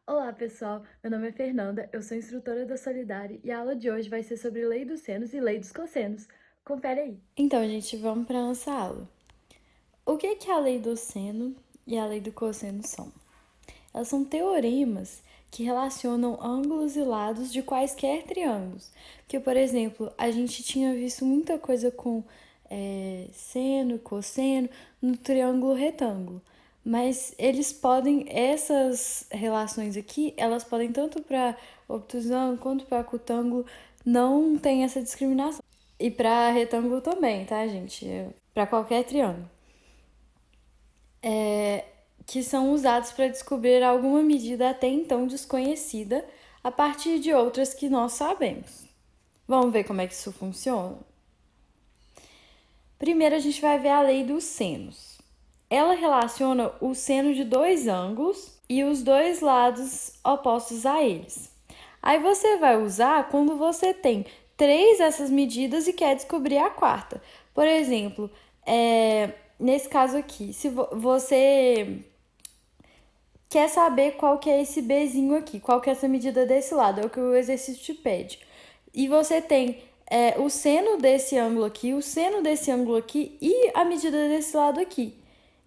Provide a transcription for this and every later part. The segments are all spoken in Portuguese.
Olá, pessoal! Meu nome é Fernanda, eu sou instrutora da Solidária e a aula de hoje vai ser sobre lei dos senos e lei dos cossenos. Confere aí! Então, gente, vamos para a nossa aula. O que a lei do seno e a lei do cosseno são? Elas são teoremas que relacionam ângulos e lados de quaisquer triângulos. Porque, por exemplo, a gente tinha visto muita coisa com seno e cosseno no triângulo retângulo. Mas essas relações aqui, elas podem tanto para obtusângulo quanto para cutângulo, não tem essa discriminação. E para retângulo também, tá, gente? Para qualquer triângulo. Que são usados para descobrir alguma medida até então desconhecida a partir de outras que nós sabemos. Vamos ver como é que isso funciona? Primeiro a gente vai ver a lei dos senos. Ela relaciona o seno de dois ângulos e os dois lados opostos a eles. Aí você vai usar quando você tem três dessas medidas e quer descobrir a quarta. Por exemplo, nesse caso aqui, se você quer saber qual que é esse Bzinho aqui, qual que é essa medida desse lado, é o que o exercício te pede. E você tem o seno desse ângulo aqui, o seno desse ângulo aqui e a medida desse lado aqui.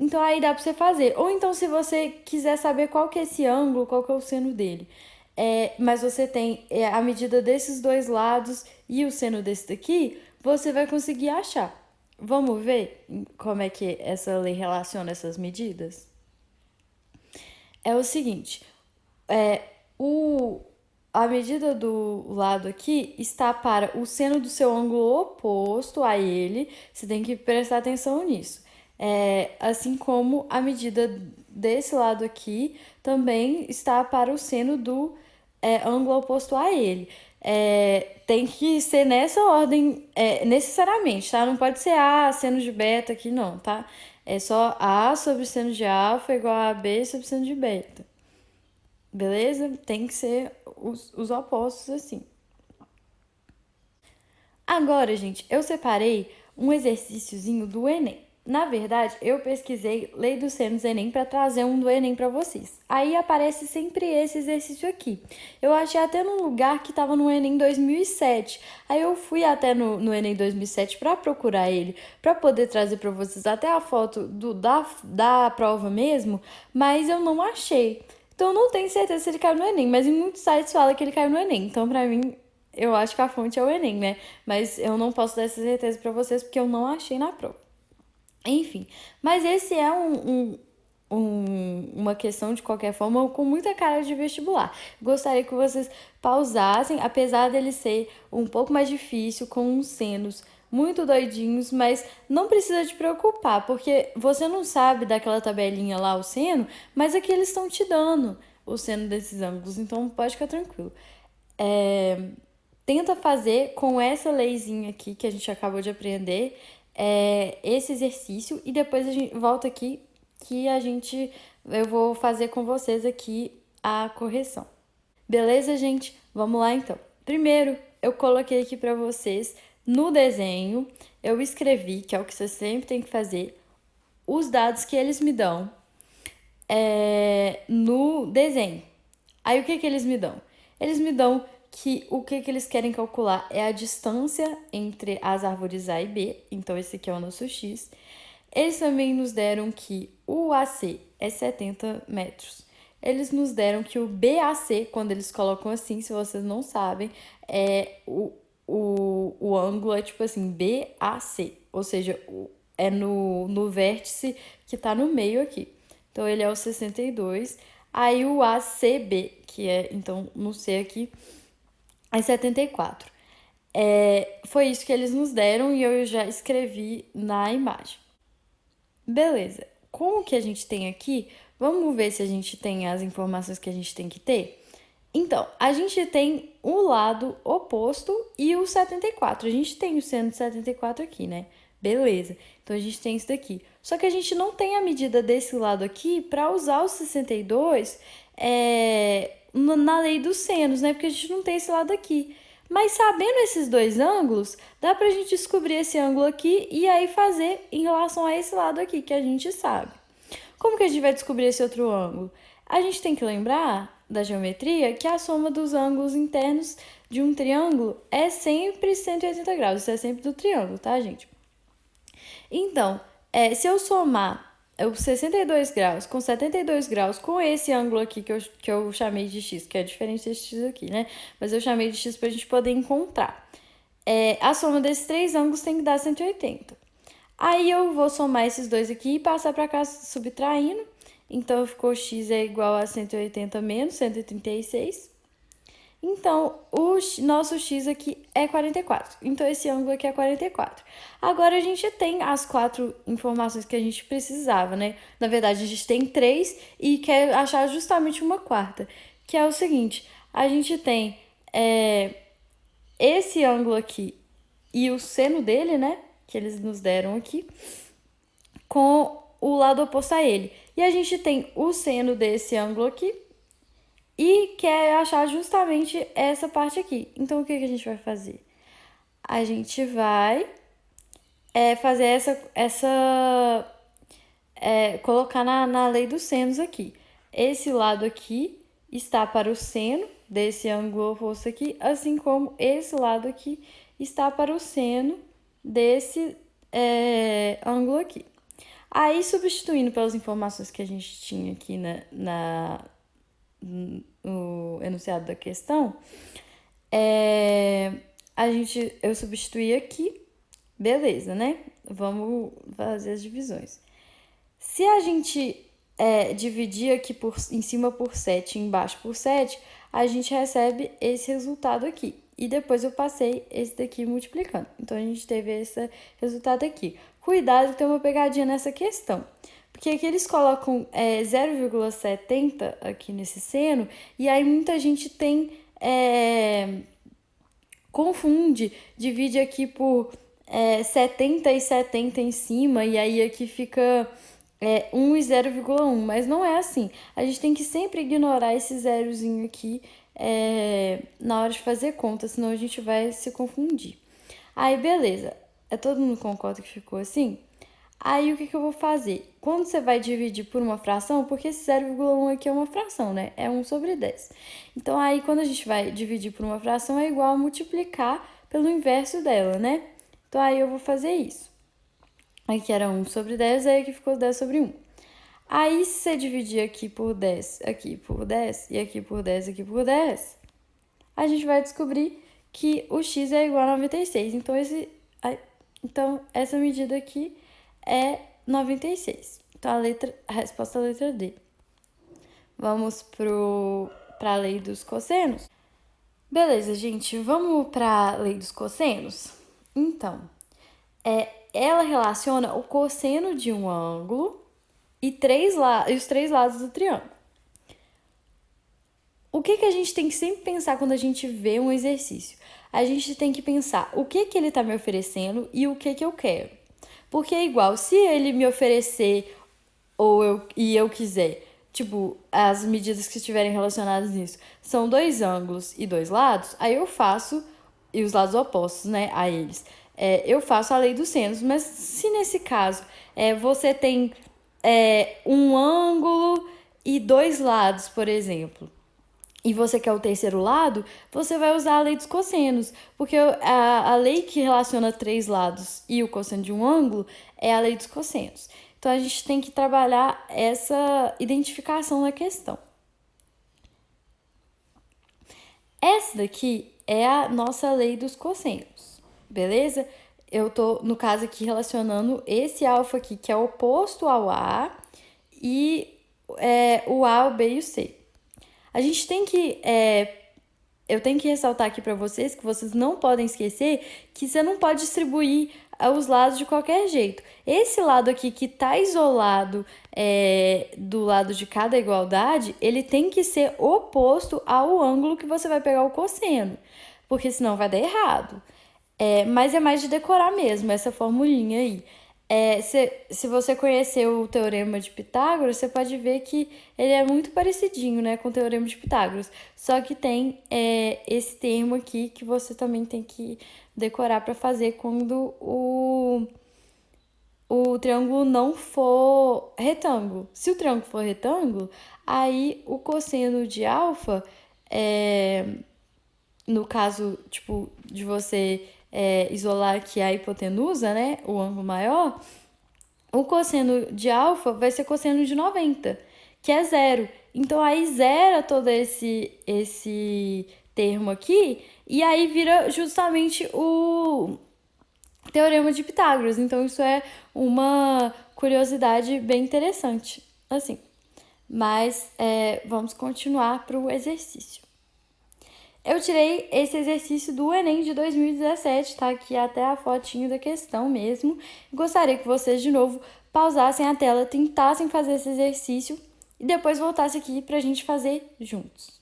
Então aí dá pra você fazer. Ou então se você quiser saber qual que é esse ângulo, qual que é o seno dele. Mas você tem a medida desses dois lados e o seno desse daqui, você vai conseguir achar. Vamos ver como é que essa lei relaciona essas medidas? É o seguinte, a medida do lado aqui está para o seno do seu ângulo oposto a ele, você tem que prestar atenção nisso. Assim como a medida desse lado aqui também está para o seno do ângulo oposto a ele. Tem que ser nessa ordem, necessariamente, tá? Não pode ser A, seno de beta aqui, não, tá? É só A sobre seno de alfa igual a B sobre seno de beta. Beleza? Tem que ser os opostos assim. Agora, gente, eu separei um exercíciozinho do Enem. Na verdade, eu pesquisei Lei dos Senos Enem para trazer um do Enem para vocês. Aí aparece sempre esse exercício aqui. Eu achei até num lugar que estava no Enem 2007. Aí eu fui até no Enem 2007 para procurar ele, para poder trazer para vocês até a foto da prova mesmo, mas eu não achei. Então eu não tenho certeza se ele caiu no Enem, mas em muitos sites fala que ele caiu no Enem. Então, para mim, eu acho que a fonte é o Enem, né? Mas eu não posso dar essa certeza para vocês porque eu não achei na prova. Enfim, mas esse é uma questão, de qualquer forma, com muita cara de vestibular. Gostaria que vocês pausassem, apesar dele ser um pouco mais difícil, com uns senos muito doidinhos, mas não precisa te preocupar, porque você não sabe daquela tabelinha lá, o seno, mas aqui eles estão te dando o seno desses ângulos, então pode ficar tranquilo. Tenta fazer com essa leizinha aqui que a gente acabou de aprender, esse exercício, e depois a gente volta aqui que eu vou fazer com vocês aqui a correção. Beleza, gente? Vamos lá então. Primeiro, eu coloquei aqui para vocês no desenho, eu escrevi, que é o que você sempre tem que fazer, os dados que eles me dão no desenho. Aí o que eles me dão? Eles me dão que o que eles querem calcular é a distância entre as árvores A e B, então esse aqui é o nosso X. Eles também nos deram que o AC é 70 metros. Eles nos deram que o BAC, quando eles colocam assim, se vocês não sabem, o ângulo é tipo assim, BAC, ou seja, é no vértice que tá no meio aqui. Então ele é o 62. Aí o ACB, que é, então, no C aqui, é 74. Foi isso que eles nos deram e eu já escrevi na imagem. Beleza. Com o que a gente tem aqui, vamos ver se a gente tem as informações que a gente tem que ter? Então, a gente tem o lado oposto e o 74. A gente tem o seno de 74 aqui, né? Beleza. Então, a gente tem isso daqui. Só que a gente não tem a medida desse lado aqui para usar o 62 na lei dos senos, né? Porque a gente não tem esse lado aqui. Mas sabendo esses dois ângulos, dá pra gente descobrir esse ângulo aqui e aí fazer em relação a esse lado aqui, que a gente sabe. Como que a gente vai descobrir esse outro ângulo? A gente tem que lembrar da geometria que a soma dos ângulos internos de um triângulo é sempre 180 graus. Isso é sempre do triângulo, tá, gente? Então, se eu somar os 62 graus com 72 graus com esse ângulo aqui que eu chamei de x, que é diferente desse x aqui, né? Mas eu chamei de x pra gente poder encontrar. A soma desses três ângulos tem que dar 180. Aí eu vou somar esses dois aqui e passar para cá subtraindo. Então, ficou x é igual a 180 menos 136. Então, o nosso x aqui é 44. Então, esse ângulo aqui é 44. Agora, a gente tem as 4 informações que a gente precisava, né? Na verdade, a gente tem 3 e quer achar justamente uma quarta. Que é o seguinte, a gente tem esse ângulo aqui e o seno dele, né? Que eles nos deram aqui, com o lado oposto a ele. E a gente tem o seno desse ângulo aqui e quer achar justamente essa parte aqui. Então, o que a gente vai fazer? A gente vai fazer colocar na lei dos senos aqui. Esse lado aqui está para o seno desse ângulo oposto aqui, assim como esse lado aqui está para o seno desse ângulo aqui. Aí, substituindo pelas informações que a gente tinha aqui no enunciado da questão, eu substituí aqui, beleza, né? Vamos fazer as divisões. Se a gente dividir aqui em cima por 7 e embaixo por 7, a gente recebe esse resultado aqui. E depois eu passei esse daqui multiplicando. Então, a gente teve esse resultado aqui. Cuidado que tem uma pegadinha nessa questão. Porque aqui eles colocam 0,70 aqui nesse seno, e aí muita gente confunde, divide aqui por 70 e 70 em cima, e aí aqui fica 1 e 0,1, mas não é assim. A gente tem que sempre ignorar esse zerozinho aqui na hora de fazer conta, senão a gente vai se confundir. Aí, beleza. Todo mundo concorda que ficou assim? Aí, o que eu vou fazer? Quando você vai dividir por uma fração, porque esse 0,1 aqui é uma fração, né? É 1 sobre 10. Então, aí, quando a gente vai dividir por uma fração, é igual a multiplicar pelo inverso dela, né? Então, aí eu vou fazer isso. Aqui era 1 sobre 10, aí aqui ficou 10 sobre 1. Aí, se você dividir aqui por 10 e aqui por 10, aqui por 10, a gente vai descobrir que o x é igual a 96. Então, essa medida aqui é 96. Então, a resposta é a letra D. Vamos para a lei dos cossenos? Beleza, gente. Vamos para a lei dos cossenos? Então, ela relaciona o cosseno de um ângulo e os três lados do triângulo. O que a gente tem que sempre pensar quando a gente vê um exercício? A gente tem que pensar o que ele está me oferecendo e o que eu quero. Porque é igual, se ele me oferecer e eu quiser, tipo, as medidas que estiverem relacionadas nisso são 2 ângulos e 2 lados, aí eu faço, e os lados opostos, né, a eles. Eu faço a lei dos senos, mas se nesse caso você tem um ângulo e 2 lados, por exemplo, e você quer o terceiro lado, você vai usar a lei dos cossenos, porque a lei que relaciona 3 lados e o cosseno de um ângulo é a lei dos cossenos. Então, a gente tem que trabalhar essa identificação na questão. Essa daqui é a nossa lei dos cossenos, beleza? Eu tô, no caso aqui, relacionando esse alfa aqui, que é oposto ao A, e o A, o B e o C. A gente tem que... eu tenho que ressaltar aqui para vocês que vocês não podem esquecer que você não pode distribuir os lados de qualquer jeito. Esse lado aqui que está isolado do lado de cada igualdade, ele tem que ser oposto ao ângulo que você vai pegar o cosseno, porque senão vai dar errado. Mas é mais de decorar mesmo, essa formulinha aí. Se você conhecer o Teorema de Pitágoras, você pode ver que ele é muito parecidinho, né, com o Teorema de Pitágoras. Só que tem esse termo aqui que você também tem que decorar para fazer quando o triângulo não for retângulo. Se o triângulo for retângulo, aí o cosseno de alfa, no caso, tipo, de você isolar aqui a hipotenusa, né, o ângulo maior, o cosseno de alfa vai ser cosseno de 90, que é zero. Então, aí zera todo esse termo aqui, e aí vira justamente o Teorema de Pitágoras. Então, isso é uma curiosidade bem interessante, assim. Mas vamos continuar para o exercício. Eu tirei esse exercício do Enem de 2017, tá aqui até a fotinho da questão mesmo. Gostaria que vocês, de novo, pausassem a tela, tentassem fazer esse exercício e depois voltassem aqui pra gente fazer juntos.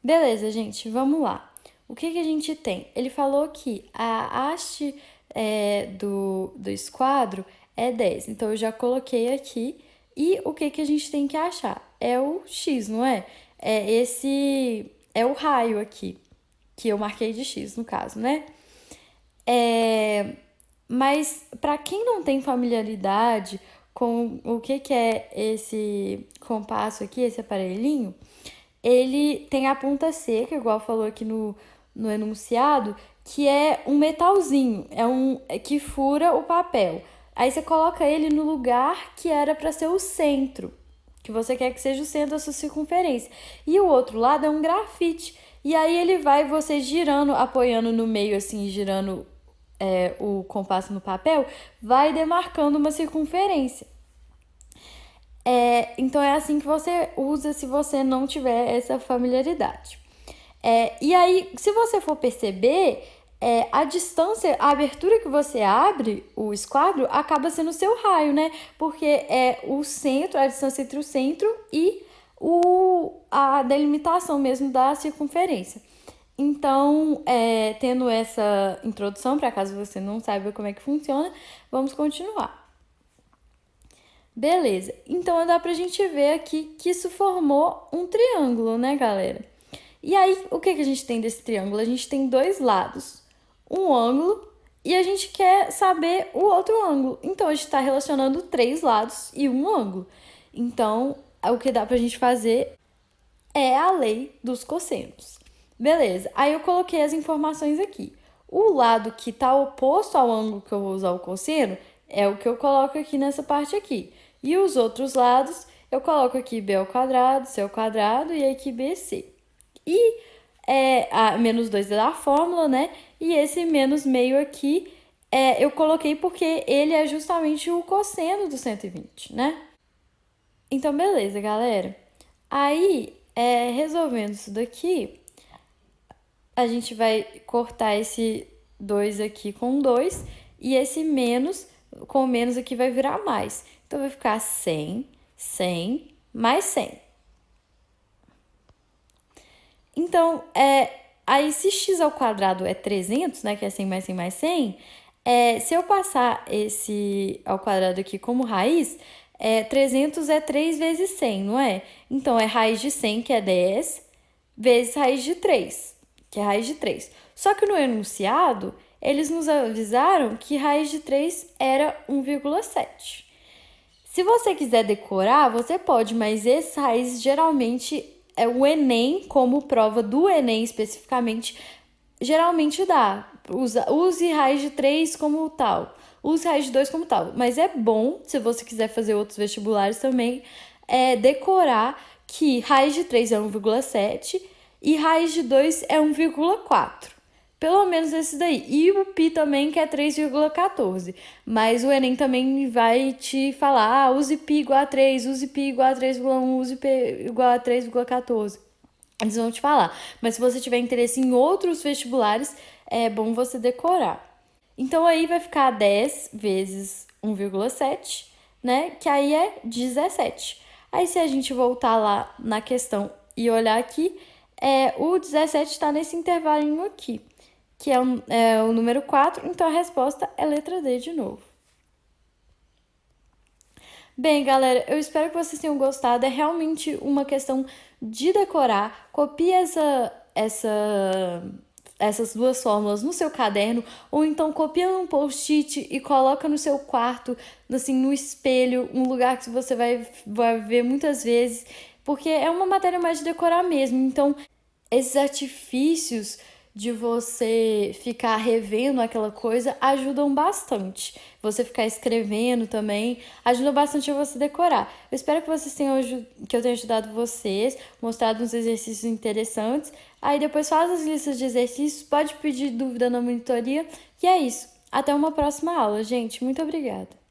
Beleza, gente, vamos lá. O que a gente tem? Ele falou que a haste do esquadro é 10. Então, eu já coloquei aqui. E o que a gente tem que achar? É o x, não é? É o raio aqui, que eu marquei de x, no caso, né? Mas, para quem não tem familiaridade com o que é esse compasso aqui, esse aparelhinho, ele tem a ponta seca, igual falou aqui no enunciado, que é um metalzinho, que fura o papel. Aí você coloca ele no lugar que era para ser o centro, que você quer que seja o centro da sua circunferência. E o outro lado é um grafite. E aí ele vai, você girando, apoiando no meio, assim, girando o compasso no papel, vai demarcando uma circunferência. Então é assim que você usa se você não tiver essa familiaridade. E aí, se você for perceber, a distância, a abertura que você abre, o esquadro, acaba sendo o seu raio, né? Porque é o centro, a distância entre o centro e a delimitação mesmo da circunferência. Então, tendo essa introdução, para caso você não saiba como é que funciona, vamos continuar. Beleza, então dá pra gente ver aqui que isso formou um triângulo, né, galera? E aí, o que a gente tem desse triângulo? A gente tem dois lados, um ângulo, e a gente quer saber o outro ângulo. Então, a gente está relacionando 3 lados e um ângulo. Então, o que dá pra gente fazer é a lei dos cossenos. Beleza, aí eu coloquei as informações aqui. O lado que está oposto ao ângulo que eu vou usar o cosseno é o que eu coloco aqui nessa parte aqui. E os outros lados, eu coloco aqui b ao quadrado, c ao quadrado e aqui bc. E a menos 2 é da fórmula, né? E esse menos meio aqui eu coloquei porque ele é justamente o cosseno do 120, né? Então, beleza, galera. Aí, resolvendo isso daqui, a gente vai cortar esse 2 aqui com 2 e esse menos com menos aqui vai virar mais. Então, vai ficar 100, 100, mais 100. Então, aí se x ao quadrado é 300, né, que é 100 mais 100 mais 100, se eu passar esse ao quadrado aqui como raiz, 300 é 3 vezes 100, não é? Então, é raiz de 100, que é 10, vezes raiz de 3, que é raiz de 3. Só que no enunciado, eles nos avisaram que raiz de 3 era 1,7. Se você quiser decorar, você pode, mas esses raízes geralmente o Enem, como prova do Enem especificamente, geralmente dá. Use raiz de 3 como tal, use raiz de 2 como tal. Mas é bom, se você quiser fazer outros vestibulares também, decorar que raiz de 3 é 1,7 e raiz de 2 é 1,4. Pelo menos esse daí. E o pi também, que é 3,14. Mas o Enem também vai te falar, use pi igual a 3, use pi igual a 3,1, use pi igual a 3,14. Eles vão te falar. Mas se você tiver interesse em outros vestibulares, é bom você decorar. Então, aí vai ficar 10 vezes 1,7, né? Que aí é 17. Aí, se a gente voltar lá na questão e olhar aqui, o 17 está nesse intervalinho aqui, que é o número 4, então a resposta é letra D de novo. Bem, galera, eu espero que vocês tenham gostado. É realmente uma questão de decorar. Copie essas duas fórmulas no seu caderno, ou então copia um post-it e coloca no seu quarto, assim, no espelho, um lugar que você vai ver muitas vezes, porque é uma matéria mais de decorar mesmo. Então, esses artifícios de você ficar revendo aquela coisa ajudam bastante. Você ficar escrevendo também ajuda bastante a você decorar. Eu espero que que eu tenha ajudado vocês, mostrado uns exercícios interessantes. Aí depois faz as listas de exercícios, pode pedir dúvida na monitoria. E é isso. Até uma próxima aula, gente. Muito obrigada.